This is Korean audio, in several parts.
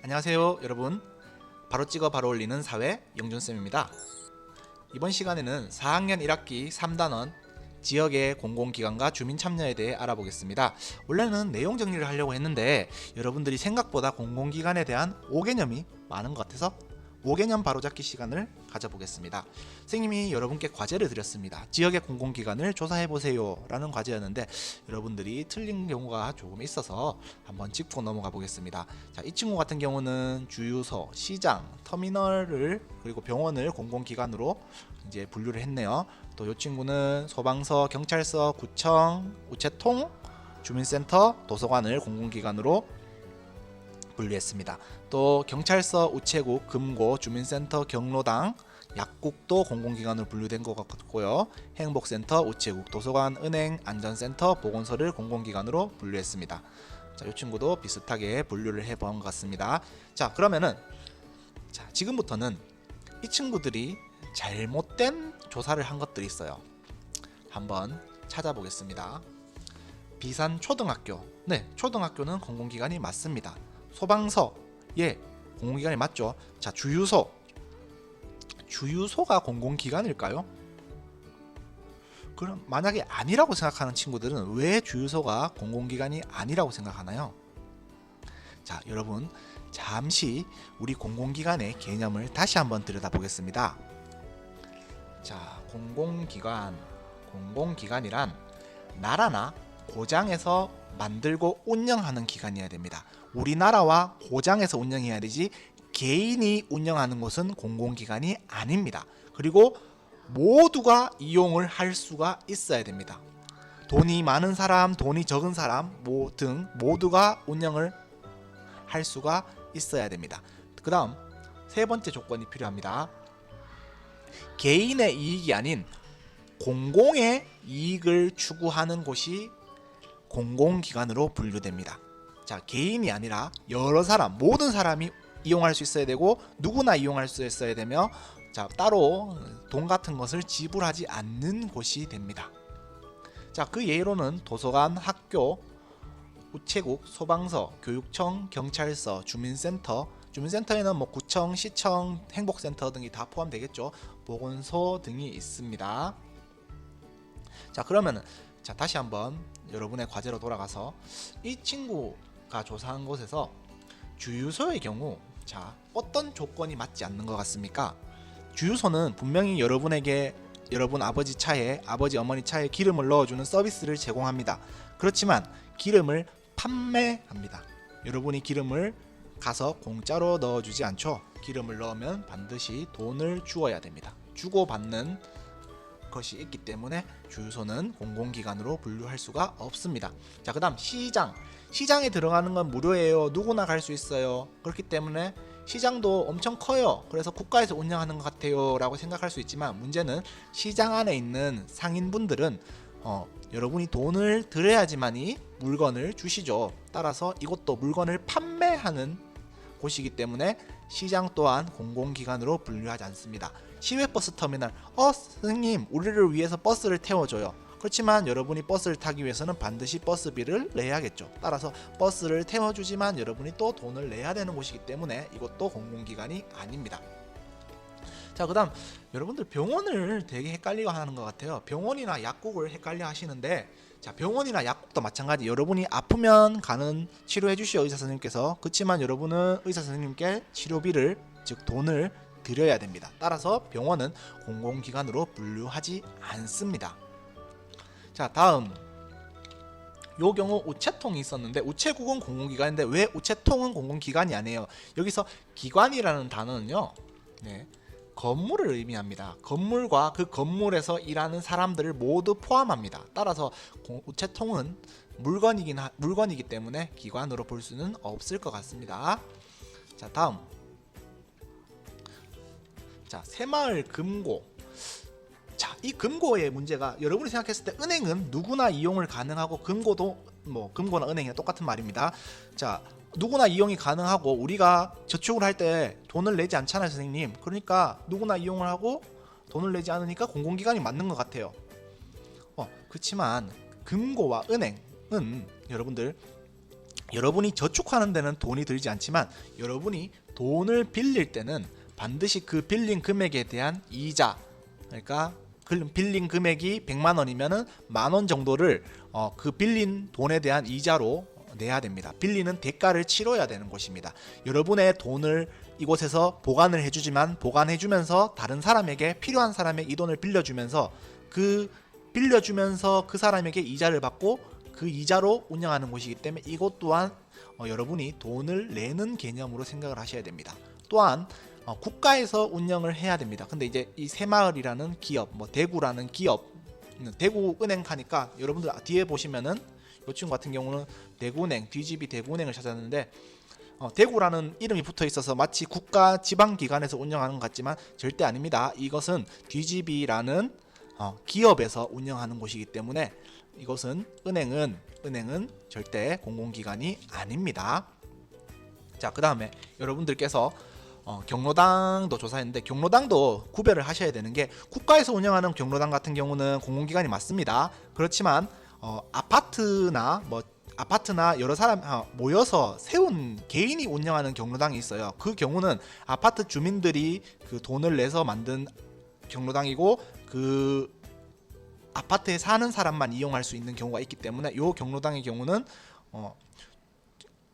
안녕하세요 여러분, 바로 찍어 바로 올리는 사회 영준쌤입니다. 이번 시간에는 4학년 1학기 3단원 지역의 공공기관과 주민 참여에 대해 알아보겠습니다. 원래는 내용 정리를 하려고 했는데 여러분들이 생각보다 공공기관에 대한 오개념이 많은 것 같아서 오개념 바로잡기 시간을 가져보겠습니다. 선생님이 여러분께 과제를 드렸습니다. 지역의 공공기관을 조사해보세요 라는 과제였는데 여러분들이 틀린 경우가 조금 있어서 한번 짚고 넘어가 보겠습니다. 자, 이 친구 같은 경우는 주유소, 시장, 터미널을 그리고 병원을 공공기관으로 이제 분류를 했네요. 또 이 친구는 소방서, 경찰서, 구청, 우체통, 주민센터, 도서관을 공공기관으로 분류했습니다. 또 경찰서, 우체국, 금고, 주민센터, 경로당, 약국도 공공기관으로 분류된 것 같고요. 행복센터, 우체국, 도서관, 은행, 안전센터, 보건소를 공공기관으로 분류했습니다. 자, 이 친구도 비슷하게 분류를 해본 것 같습니다. 자, 그러면은 지금부터는 이 친구들이 잘못된 조사를 한 것들이 있어요. 한번 찾아보겠습니다. 비산 초등학교, 네, 초등학교는 공공기관이 맞습니다. 소방서, 예, 공공기관이 맞죠. 자, 주유소가 공공기관일까요? 그럼 만약에 아니라고 생각하는 친구들은 왜 주유소가 공공기관이 아니라고 생각하나요? 자, 여러분 잠시 우리 공공기관의 개념을 다시 한번 들여다보겠습니다. 자, 공공기관이란 나라나 고장에서 만들고 운영하는 기관이어야 됩니다. 우리나라와 고장에서 운영해야 되지 개인이 운영하는 곳은 공공기관이 아닙니다. 그리고 모두가 이용을 할 수가 있어야 됩니다. 돈이 많은 사람, 돈이 적은 사람 등 모두가 운영을 할 수가 있어야 됩니다. 그 다음 세 번째 조건이 필요합니다. 개인의 이익이 아닌 공공의 이익을 추구하는 곳이 공공기관으로 분류됩니다. 자, 개인이 아니라 여러 사람, 모든 사람이 이용할 수 있어야 되고 누구나 이용할 수 있어야 되며, 자, 따로 돈 같은 것을 지불하지 않는 곳이 됩니다. 자, 그 예로는 도서관, 학교, 우체국, 소방서, 교육청, 경찰서, 주민센터에는 뭐 구청, 시청, 행복센터 등이 다 포함되겠죠. 보건소 등이 있습니다. 자, 그러면은 다시 한번 여러분의 과제로 돌아가서 이 친구가 조사한 곳에서 주유소의 경우 어떤 조건이 맞지 않는 것 같습니까? 주유소는 분명히 여러분 아버지 차에, 아버지 어머니 차에 기름을 넣어주는 서비스를 제공합니다. 그렇지만 기름을 판매합니다. 여러분이 기름을 가서 공짜로 넣어주지 않죠. 기름을 넣으면 반드시 돈을 주어야 됩니다. 주고받는 것이 있기 때문에 주유소는 공공기관으로 분류할 수가 없습니다. 자, 그 다음 시장에 들어가는 건 무료예요. 누구나 갈 수 있어요. 그렇기 때문에 시장도 엄청 커요. 그래서 국가에서 운영하는 것 같아요 라고 생각할 수 있지만, 문제는 시장 안에 있는 상인분들은 여러분이 돈을 들여야지만이 물건을 주시죠. 따라서 이것도 물건을 판매하는 곳이기 때문에 시장 또한 공공기관으로 분류하지 않습니다. 시외버스 터미널, 선생님 우리를 위해서 버스를 태워줘요. 그렇지만 여러분이 버스를 타기 위해서는 반드시 버스비를 내야겠죠. 따라서 버스를 태워주지만 여러분이 또 돈을 내야 되는 곳이기 때문에 이것도 공공기관이 아닙니다. 자, 그 다음 여러분들 병원을 되게 헷갈려 하는 것 같아요. 병원이나 약국을 헷갈려 하시는데, 자, 병원이나 약국도 마찬가지. 여러분이 아프면 가는 치료해 주시오 의사 선생님께서. 그렇지만 여러분은 의사 선생님께 치료비를, 즉 돈을 드려야 됩니다. 따라서 병원은 공공기관으로 분류하지 않습니다. 자, 다음 요 경우 우체통이 있었는데, 우체국은 공공기관인데 왜 우체통은 공공기관이 아니에요? 여기서 기관이라는 단어는요, 네, 건물을 의미합니다. 건물과 그 건물에서 일하는 사람들을 모두 포함합니다. 따라서 우체통은 물건이기 때문에 기관으로 볼 수는 없을 것 같습니다. 자, 다음 새마을 금고. 자, 이 금고의 문제가 여러분이 생각했을 때 은행은 누구나 이용을 가능하고 금고도 금고나 은행이랑 똑같은 말입니다. 자, 누구나 이용이 가능하고 우리가 저축을 할 때 돈을 내지 않잖아요, 선생님. 그러니까 누구나 이용을 하고 돈을 내지 않으니까 공공기관이 맞는 것 같아요. 그렇지만 금고와 은행은 여러분들 여러분이 저축하는 데는 돈이 들지 않지만 여러분이 돈을 빌릴 때는 반드시 그 빌린 금액에 대한 이자, 그러니까 빌린 금액이 100만 원이면은 10,000원 정도를 그 빌린 돈에 대한 이자로 내야 됩니다. 빌리는 대가를 치러야 되는 곳입니다. 여러분의 돈을 이곳에서 보관을 해주지만 보관해주면서 다른 사람에게 필요한 사람에게 이 돈을 빌려주면서 그 사람에게 이자를 받고 그 이자로 운영하는 곳이기 때문에 이것 또한 여러분이 돈을 내는 개념으로 생각을 하셔야 됩니다. 또한 국가에서 운영을 해야 됩니다. 근데 이제 이 새마을이라는 기업, 뭐 대구라는 기업, 대구은행 하니까 여러분들 뒤에 보시면은 이 친구 같은 경우는 대구은행, DGB 대구은행을 찾았는데 대구라는 이름이 붙어 있어서 마치 국가 지방기관에서 운영하는 것 같지만 절대 아닙니다. 이것은 DGB라는 기업에서 운영하는 곳이기 때문에 이것은 은행은 절대 공공기관이 아닙니다. 자, 그 다음에 여러분들께서 경로당도 조사했는데 경로당도 구별을 하셔야 되는 게 국가에서 운영하는 경로당 같은 경우는 공공기관이 맞습니다. 그렇지만 아파트나 여러 사람 모여서 세운 개인이 운영하는 경로당이 있어요. 그 경우는 아파트 주민들이 그 돈을 내서 만든 경로당이고 그 아파트에 사는 사람만 이용할 수 있는 경우가 있기 때문에 이 경로당의 경우는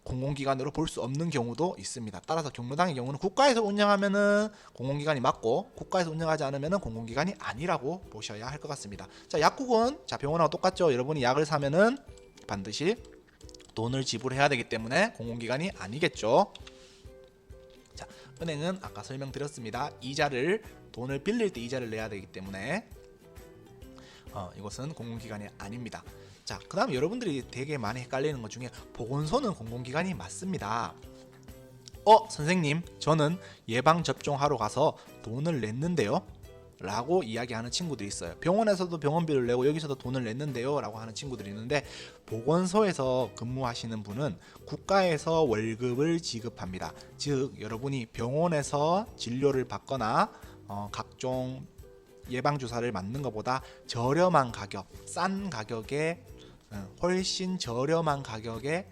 공공기관으로 볼 수 없는 경우도 있습니다. 따라서 경로당의 경우는 국가에서 운영하면은 공공기관이 맞고 국가에서 운영하지 않으면은 공공기관이 아니라고 보셔야 할 것 같습니다. 자, 약국은 병원하고 똑같죠. 여러분이 약을 사면은 반드시 돈을 지불해야 되기 때문에 공공기관이 아니겠죠. 자, 은행은 아까 설명드렸습니다. 돈을 빌릴 때 이자를 내야 되기 때문에 이것은 공공기관이 아닙니다. 자, 그 다음 여러분들이 되게 많이 헷갈리는 것 중에 보건소는 공공기관이 맞습니다. 선생님, 저는 예방접종하러 가서 돈을 냈는데요 라고 이야기하는 친구들이 있어요. 병원에서도 병원비를 내고 여기서도 돈을 냈는데요 라고 하는 친구들이 있는데 보건소에서 근무하시는 분은 국가에서 월급을 지급합니다. 즉 여러분이 병원에서 진료를 받거나 각종 예방주사를 맞는 것보다 저렴한 가격, 싼 가격에 훨씬 저렴한 가격에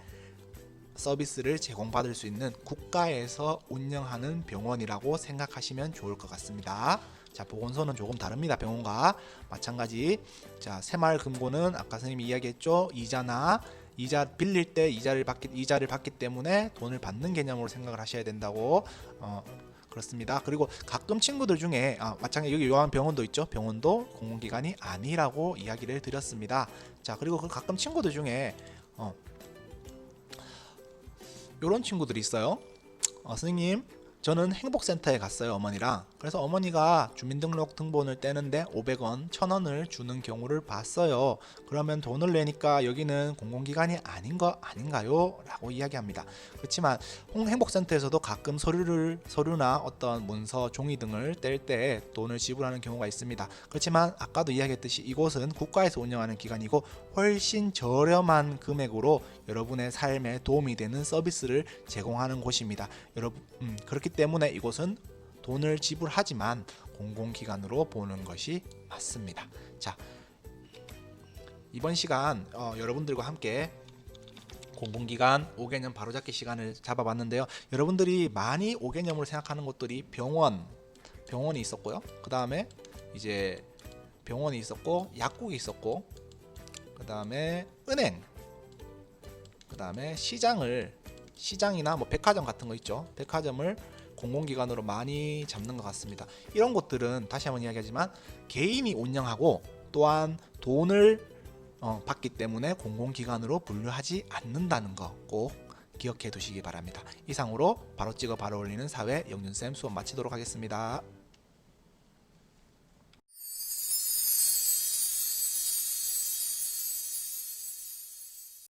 서비스를 제공받을 수 있는 국가에서 운영하는 병원이라고 생각하시면 좋을 것 같습니다. 자, 보건소는 조금 다릅니다. 병원과 마찬가지. 자, 새마을금고는 아까 선생님이 이야기했죠. 이자 빌릴 때 이자를 받기 때문에 돈을 받는 개념으로 생각을 하셔야 된다고 그렇습니다. 그리고 가끔 친구들 중에 마찬가지 여기 요한병원도 있죠. 병원도 공공기관이 아니라고 이야기를 드렸습니다. 자, 그리고 그 가끔 친구들 중에 요런 친구들이 있어요. 선생님, 저는 행복센터에 갔어요. 어머니랑. 그래서 어머니가 주민등록 등본을 떼는데 500원, 1,000원을 주는 경우를 봤어요. 그러면 돈을 내니까 여기는 공공기관이 아닌 거 아닌가요? 라고 이야기합니다. 그렇지만 행복센터에서도 가끔 서류나 어떤 문서, 종이 등을 뗄 때 돈을 지불하는 경우가 있습니다. 그렇지만 아까도 이야기했듯이 이곳은 국가에서 운영하는 기관이고 훨씬 저렴한 금액으로 여러분의 삶에 도움이 되는 서비스를 제공하는 곳입니다. 그렇기 때문에 이곳은 돈을 지불하지만 공공기관으로 보는 것이 맞습니다. 자, 이번 시간 여러분들과 함께 공공기관 5개념 바로잡기 시간을 잡아봤는데요. 여러분들이 많이 5개념으로 생각하는 것들이 병원이 있었고요. 그 다음에 이제 병원이 있었고 약국이 있었고 그 다음에 은행, 그 다음에 시장이나 뭐 백화점 같은 거 있죠. 백화점을 공공기관으로 많이 잡는 것 같습니다. 이런 곳들은 다시 한번 이야기하지만 개인이 운영하고 또한 돈을 받기 때문에 공공기관으로 분류하지 않는다는 거 꼭 기억해 두시기 바랍니다. 이상으로 바로 찍어 바로 올리는 사회 영준쌤 수업 마치도록 하겠습니다.